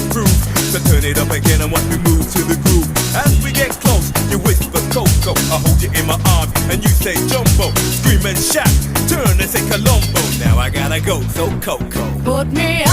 groove. So turn it up again and watch me move to the groove. As we get close, you whisper Coco. I hold you in my arms and you say Jumbo. Scream and shout, turn and say Colombo. Now I gotta go, so Coco. Put me